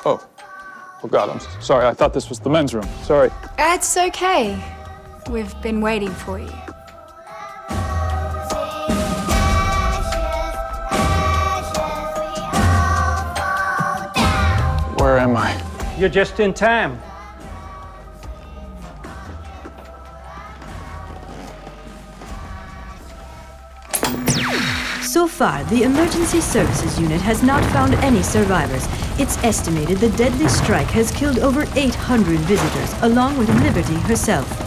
Oh. Oh, God, I'm sorry. I thought this was the men's room. Sorry. It's okay. We've been waiting for you. Where am I? You're just in time. So far, the Emergency Services Unit has not found any survivors. It's estimated the deadly strike has killed over 800 visitors, along with Liberty herself.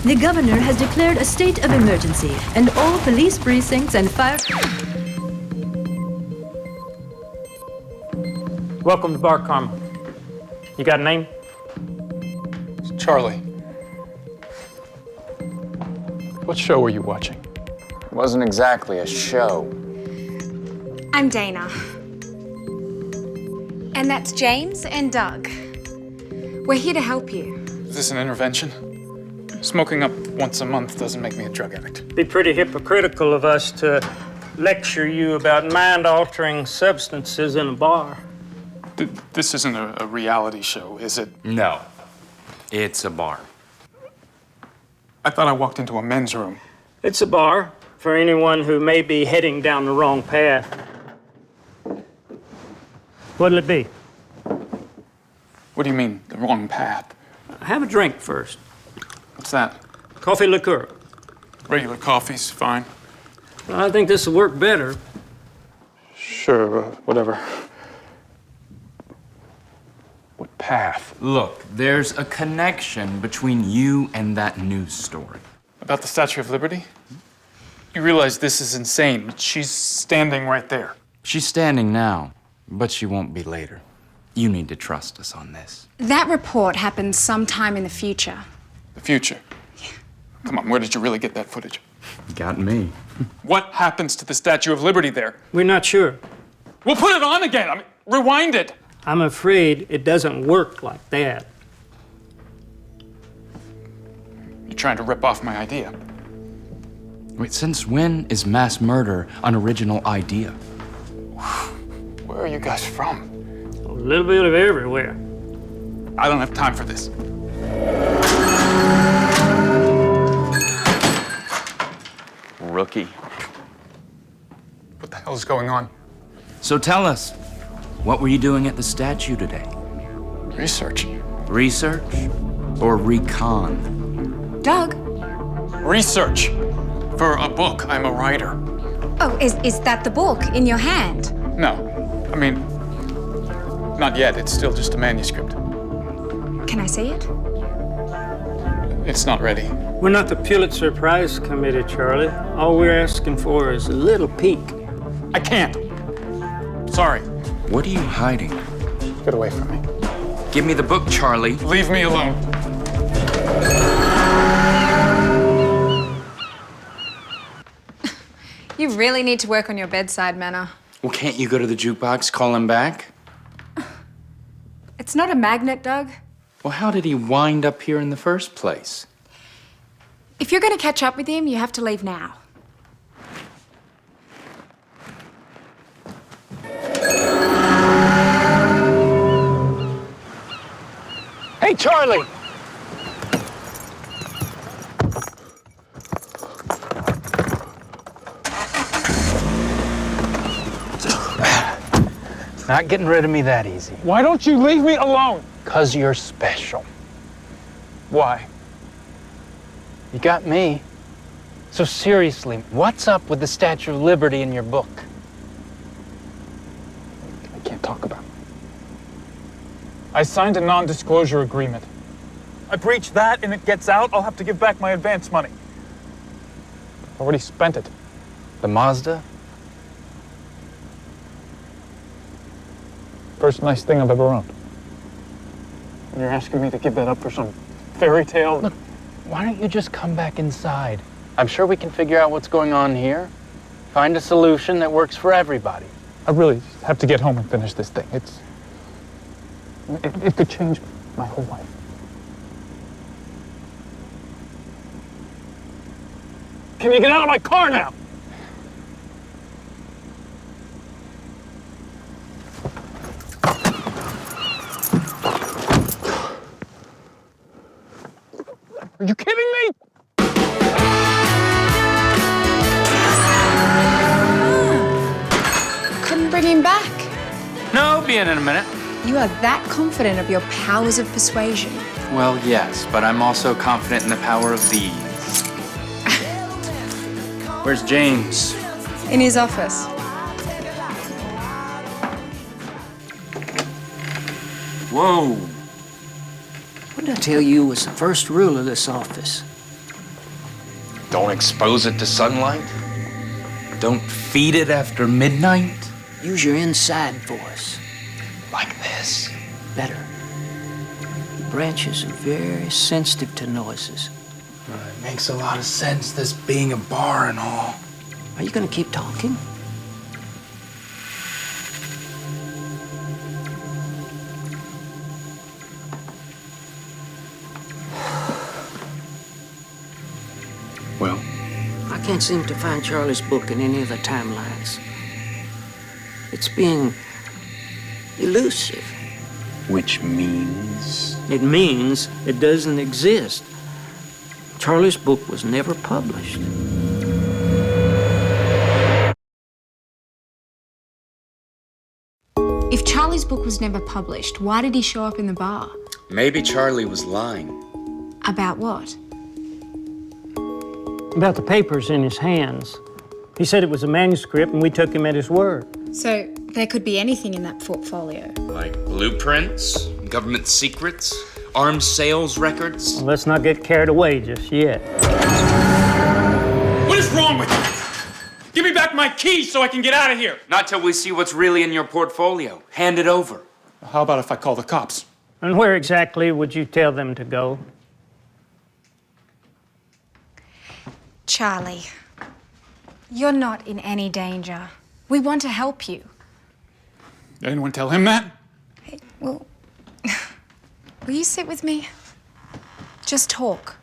The governor has declared a state of emergency, and all police precincts and fire... Welcome to BarKarma. You got a name? It's Charlie. What show were you watching? It wasn't exactly a show. I'm Dana. And that's James and Doug. We're here to help you. Is this an intervention? Smoking up once a month doesn't make me a drug addict. Be pretty hypocritical of us to lecture you about mind-altering substances in a bar. This isn't a reality show, is it? No, it's a bar. I thought I walked into a men's room. It's a bar for anyone who may be heading down the wrong path. What'll it be? What do you mean, the wrong path? Have a drink first. What's that? Coffee liqueur. Regular coffee's fine. I think this will work better. Sure, whatever. What path? Look, there's a connection between you and that news story. About the Statue of Liberty? You realize this is insane. She's standing right there. She's standing now, but she won't be later. You need to trust us on this. That report happened sometime in the future. The future? Yeah. Come on, where did you really get that footage? Got me. What happens to the Statue of Liberty there? We're not sure. Well, put it on again. I mean, rewind it. I'm afraid it doesn't work like that. You're trying to rip off my idea. Wait, since when is mass murder an original idea? Where are you guys from? A little bit of everywhere. I don't have time for this. Rookie. What the hell is going on? So tell us, what were you doing at the statue today? Research. Research or recon? Doug? Research. For a book. I'm a writer. Oh, is that the book in your hand? No. I mean, not yet. It's still just a manuscript. Can I see it? It's not ready. We're not the Pulitzer Prize Committee, Charlie. All we're asking for is a little peek. I can't. Sorry. What are you hiding? Get away from me. Give me the book, Charlie. Leave me alone. You really need to work on your bedside manner. Well, can't you go to the jukebox, call him back? It's not a magnet, Doug. Well, how did he wind up here in the first place? If you're going to catch up with him, you have to leave now. Hey, Charlie! Not getting rid of me that easy. Why don't you leave me alone? 'Cause you're special. Why? You got me. So seriously, what's up with the Statue of Liberty in your book? I can't talk about it. I signed a non-disclosure agreement. I breach that and it gets out, I'll have to give back my advance money. Already spent it. The Mazda? First nice thing I've ever owned. And you're asking me to give that up for some fairy tale? Look, why don't you just come back inside? I'm sure we can figure out what's going on here. Find a solution that works for everybody. I really have to get home and finish this thing. It could change my whole life. Can you get out of my car now? Are you kidding me? Couldn't bring him back. No, be in a minute. You are that confident of your powers of persuasion. Well, yes, but I'm also confident in the power of these. Where's James? In his office. Whoa. What did I tell you was the first rule of this office? Don't expose it to sunlight. Don't feed it after midnight. Use your inside voice. Like this. Better. Branches are very sensitive to noises. It makes a lot of sense, this being a bar and all. Are you gonna keep talking? Well, I can't seem to find Charlie's book in any of the timelines. It's being elusive. which means? It means it doesn't exist. Charlie's book was never published. If Charlie's book was never published, why did he show up in the bar? Maybe Charlie was lying. About what? About the papers in his hands. He said it was a manuscript, and we took him at his word. So there could be anything in that portfolio. Like blueprints, government secrets, arms sales records. Well, let's not get carried away just yet. What is wrong with you? Give me back my keys so I can get out of here. Not till we see what's really in your portfolio. Hand it over. How about if I call the cops? And where exactly would you tell them to go? Charlie, you're not in any danger. We want to help you. Did anyone tell him that? Hey, well, will you sit with me? Just talk.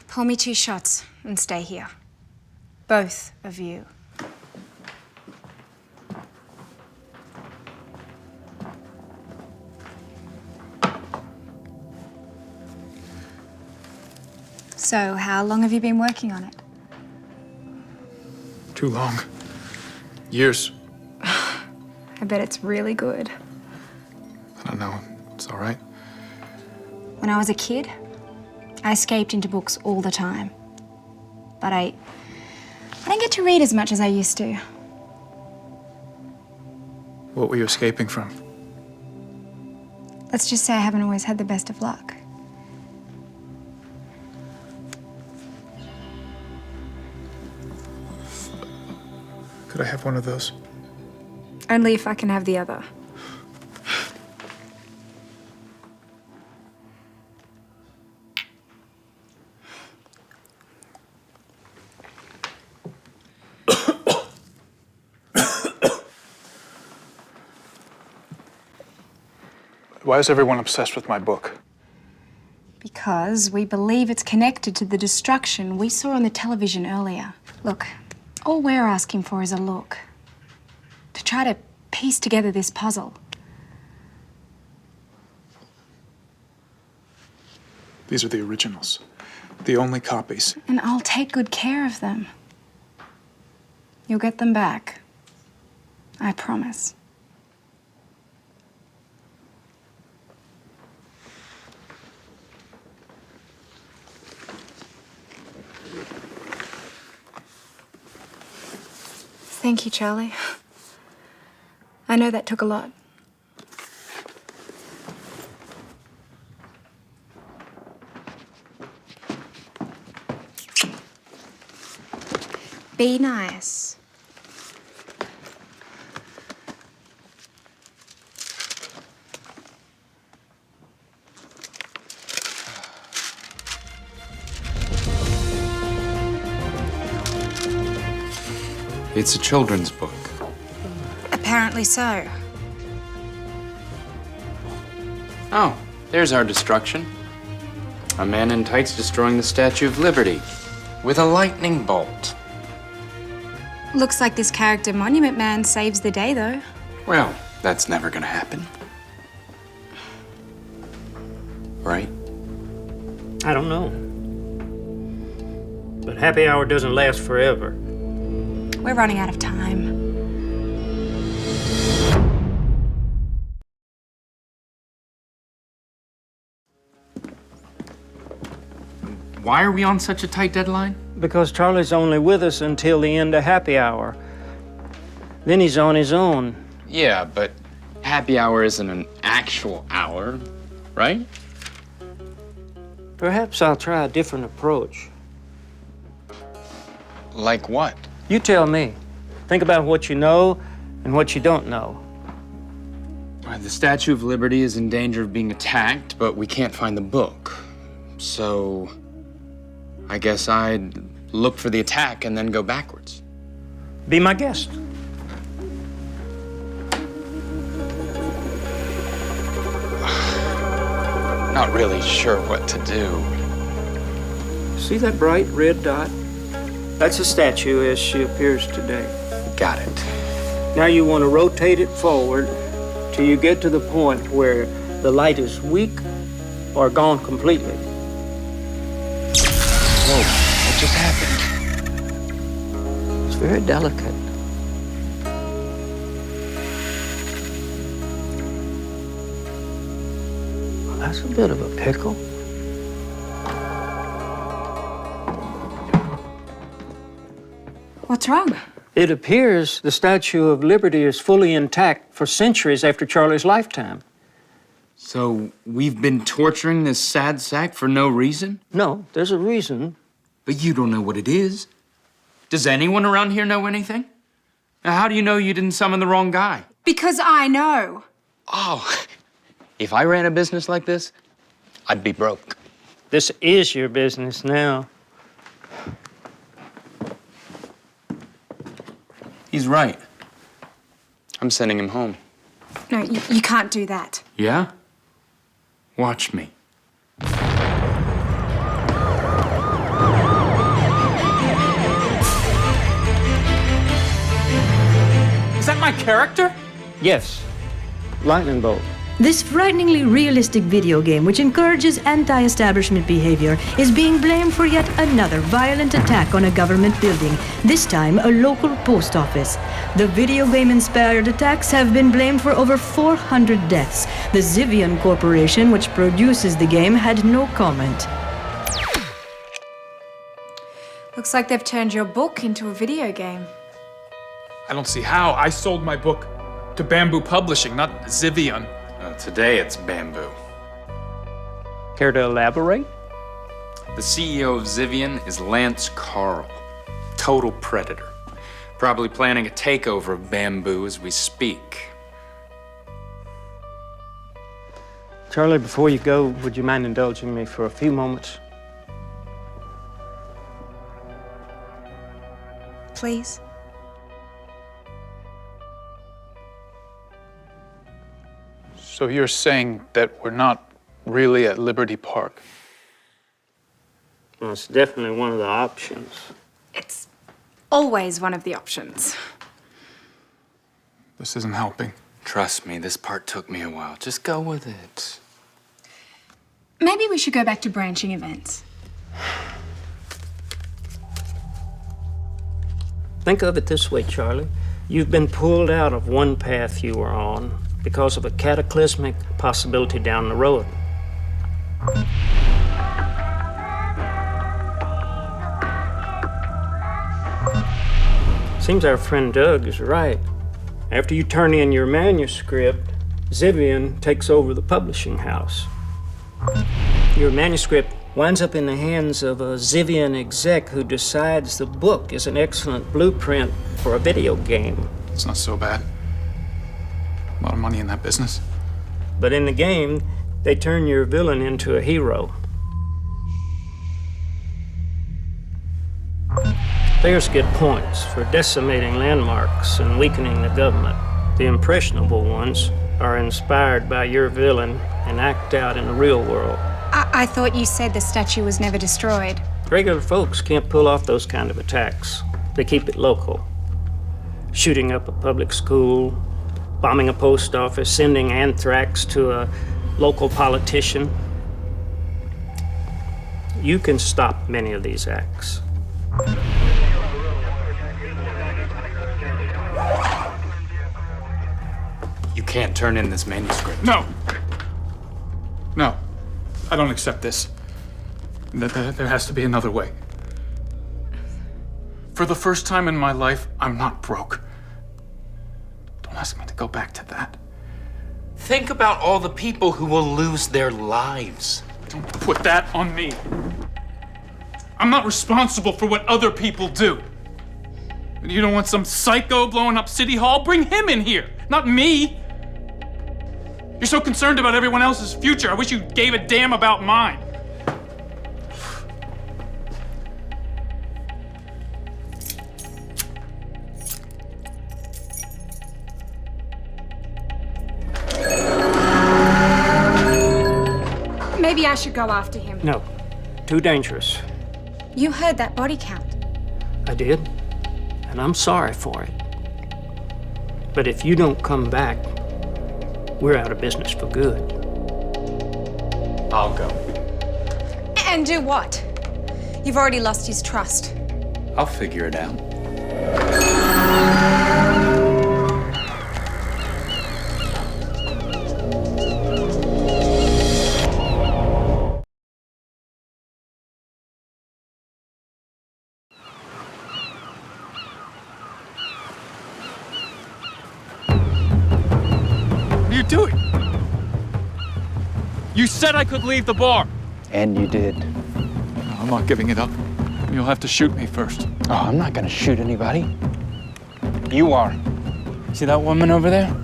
Pour me 2 shots and stay here. Both of you. So, how long have you been working on it? Too long. Years. I bet it's really good. I don't know. It's all right. When I was a kid, I escaped into books all the time. But I don't get to read as much as I used to. What were you escaping from? Let's just say I haven't always had the best of luck. Could I have one of those? Only if I can have the other. Why is everyone obsessed with my book? Because we believe it's connected to the destruction we saw on the television earlier. Look, all we're asking for is a look. To try to piece together this puzzle. These are the originals. The only copies. And I'll take good care of them. You'll get them back. I promise. Thank you, Charlie. I know that took a lot. Be nice. It's a children's book. Apparently so. Oh, there's our destruction. A man in tights destroying the Statue of Liberty. With a lightning bolt. Looks like this character monument man saves the day, though. Well, that's never gonna happen. Right? I don't know. But happy hour doesn't last forever. We're running out of time. Why are we on such a tight deadline? Because Charlie's only with us until the end of happy hour. Then he's on his own. Yeah, but happy hour isn't an actual hour, right? Perhaps I'll try a different approach. Like what? You tell me. Think about what you know and what you don't know. The Statue of Liberty is in danger of being attacked, but we can't find the book. So I guess I'd look for the attack and then go backwards. Be my guest. Not really sure what to do. See that bright red dot? That's a statue as she appears today. Got it. Now you want to rotate it forward till you get to the point where the light is weak or gone completely. Whoa, what just happened? It's very delicate. Well, that's a bit of a pickle. What's wrong? It appears the Statue of Liberty is fully intact for centuries after Charlie's lifetime. So we've been torturing this sad sack for no reason? No, there's a reason. But you don't know what it is. Does anyone around here know anything? Now, how do you know you didn't summon the wrong guy? Because I know. Oh, if I ran a business like this, I'd be broke. This is your business now. He's right. I'm sending him home. No, you can't do that. Yeah? Watch me. Is that my character? Yes, lightning bolt. This frighteningly realistic video game, which encourages anti-establishment behavior, is being blamed for yet another violent attack on a government building, this time a local post office. The video game-inspired attacks have been blamed for over 400 deaths. The Zivian Corporation, which produces the game, had no comment. Looks like they've turned your book into a video game. I don't see how. I sold my book to Bamboo Publishing, not Zivian. Today it's bamboo. Care to elaborate? The CEO of Zivian is Lance Carl. Total predator. Probably planning a takeover of bamboo as we speak. Charlie, before you go, would you mind indulging me for a few moments? Please. So you're saying that we're not really at Liberty Park? Well, it's definitely one of the options. It's always one of the options. This isn't helping. Trust me, this part took me a while. Just go with it. Maybe we should go back to branching events. Think of it this way, Charlie. You've been pulled out of one path you were on because of a cataclysmic possibility down the road. Seems our friend Doug is right. After you turn in your manuscript, Zivian takes over the publishing house. Your manuscript winds up in the hands of a Zivian exec who decides the book is an excellent blueprint for a video game. It's not so bad. A lot of money in that business. But in the game, they turn your villain into a hero. Players get points for decimating landmarks and weakening the government. The impressionable ones are inspired by your villain and act out in the real world. I thought you said the statue was never destroyed. Regular folks can't pull off those kind of attacks. They keep it local. Shooting up a public school, bombing a post office, sending anthrax to a local politician. You can stop many of these acts. You can't turn in this manuscript. No! No. I don't accept this. There has to be another way. For the first time in my life, I'm not broke. Don't ask me to go back to that. Think about all the people who will lose their lives. Don't put that on me. I'm not responsible for what other people do. You don't want some psycho blowing up City Hall? Bring him in here, not me. You're so concerned about everyone else's future. I wish you gave a damn about mine. Maybe I should go after him. No, too dangerous. You heard that body count. I did, and I'm sorry for it. But if you don't come back, we're out of business for good. I'll go. And do what? You've already lost his trust. I'll figure it out. What are you doing? You said I could leave the bar. And you did. No, I'm not giving it up. You'll have to shoot me first. Oh, I'm not gonna shoot anybody. You are. See that woman over there?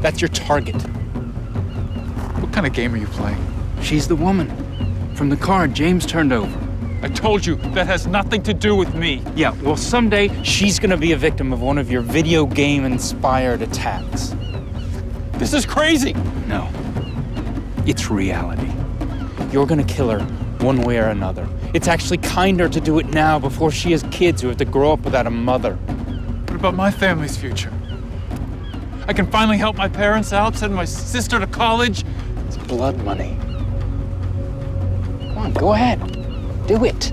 That's your target. What kind of game are you playing? She's the woman from the card James turned over. I told you, that has nothing to do with me. Yeah, well, someday she's gonna be a victim of one of your video game-inspired attacks. This is crazy. No, it's reality. You're gonna kill her one way or another. It's actually kinder to do it now before she has kids who have to grow up without a mother. What about my family's future? I can finally help my parents out, send my sister to college. It's blood money. Come on, go ahead. Do it.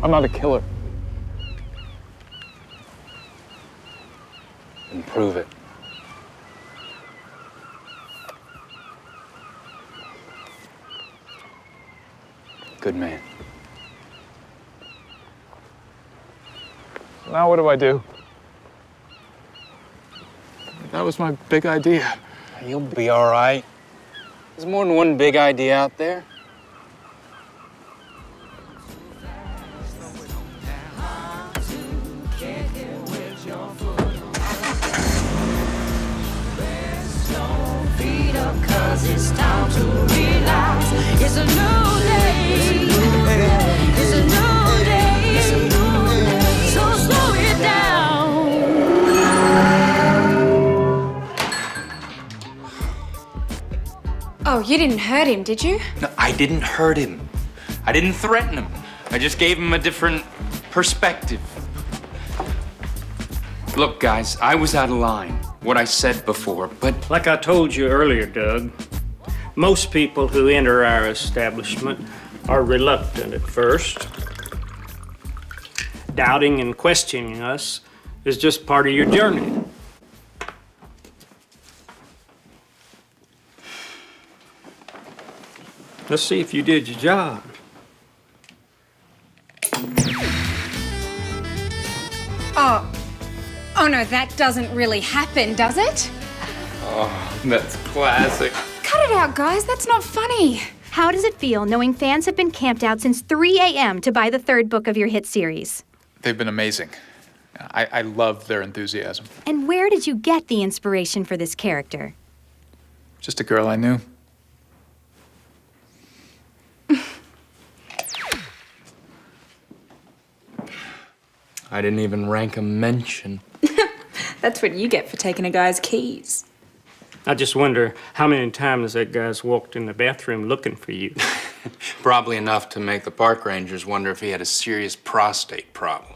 I'm not a killer. And prove it. Good man. Now what do I do? That was my big idea. You'll be all right. There's more than one big idea out there. It's time to realize it's a new day. It's a new day. So slow it down. Oh, you didn't hurt him, did you? No, I didn't hurt him. I didn't threaten him. I just gave him a different perspective. Look, guys, I was out of line. What I said before, but Like I told you earlier, Doug, most people who enter our establishment are reluctant at first. Doubting and questioning us is just part of your journey. Let's see if you did your job. Oh no, that doesn't really happen, does it? Oh, that's classic. Cut it out, guys. That's not funny. How does it feel knowing fans have been camped out since 3 a.m. to buy the third book of your hit series? They've been amazing. I love their enthusiasm. And where did you get the inspiration for this character? Just a girl I knew. I didn't even rank a mention. That's what you get for taking a guy's keys. I just wonder how many times that guy's walked in the bathroom looking for you. Probably enough to make the park rangers wonder if he had a serious prostate problem.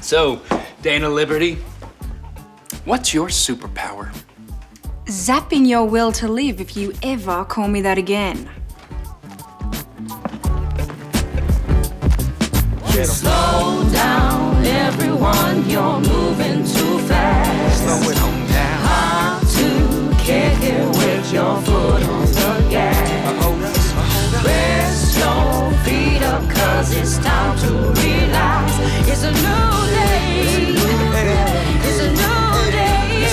So, Dana Liberty, what's your superpower? Zapping your will to live if you ever call me that again. Slow down, everyone, you're moving too fast. Slow it on down. Hard to kick it with your foot on the gas. Rest your feet up, cause it's time to relax. It's a new day. It's a new day.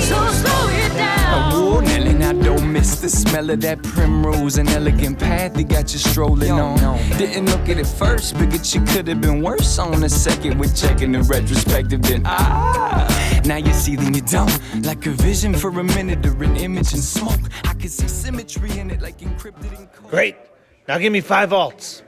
So slow it down. Oh, Nelly, now don't miss the smell of that primrose and elegant path that got you strolling on. Didn't look at it first, figured you could have been worse on the second with checking the retrospective. Then now you see, then you don't. Like a vision for a minute or an image in smoke. I could see symmetry in it, like encrypted in code. Great. Now give me 5 alts.